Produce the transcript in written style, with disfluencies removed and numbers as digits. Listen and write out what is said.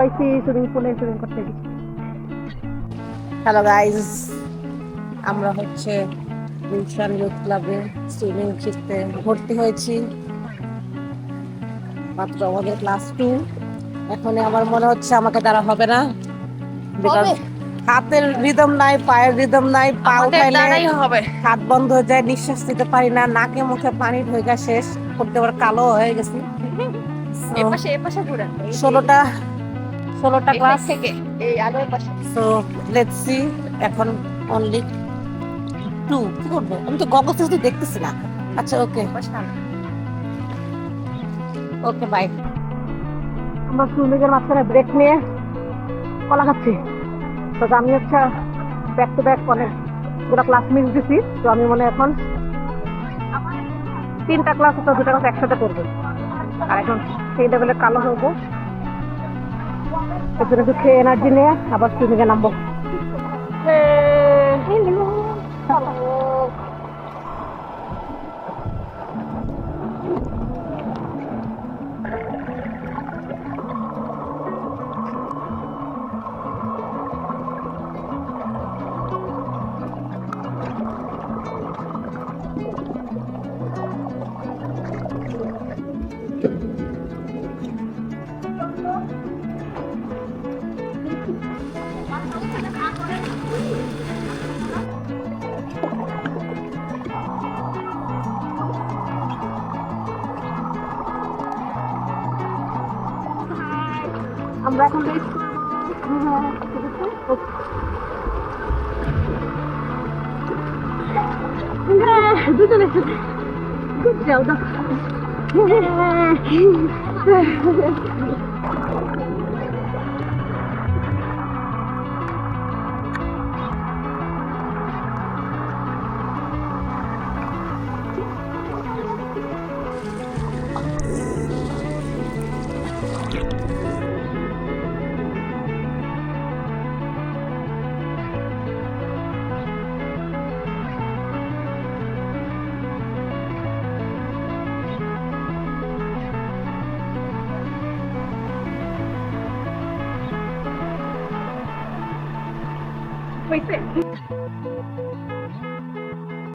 পাইছি সুইমিং পুলে সুইমিং করতে গেছি। হ্যালো গাইজ, আমরা হচ্ছে গুলশান ইউথ ক্লাবে সুইমিং শিখতে ভর্তি হয়েছি। মাত্র আমাদের ক্লাস 2। এখন আমার মনে হচ্ছে আমাকে দ্বারা হবে না, বিকজ হবে, হাতের রিদম নাই, পায়ের রিদম নাই। পা আমাদের উঠাইলে দ্বারাই হবে। হাত বন্ধ হয়ে যায়, নিঃশ্বাস নিতে পারি না, নাকে মুখে পানি ঢোকা শেষ করতে আবার কালো হয়ে গেছি। এপাশে ঘুরেন, 16টা 16টা এই সাইড ক্লাস। থেকে, এই আলোর পাশে। So let's see. এখন অনলি 2 কি করবো, আমি তো গগলস দিয়ে দেখতেছি না। আচ্ছা, ওকে ওকে, বাই। আমরা সুইমিং এর মাঝখানে ব্রেক নিয়ে কলা খাচ্ছি। তো আমি হচ্ছে ব্যাক টু ব্যাক অনেক পুরো ক্লাস মিস দিছি। তো আমি মনে এখন 3টা ক্লাস তো 2টা ক্লাস একসাথে করবো। আর এখন সেই লেভেলে কালো হবো, একটু একটু খেয়ে এনার্জি নিয়ে আবার সুইমিং এ নামবো। আমরা এখন রেস্ট দুজনে গুড যাও দাও। হয়েছে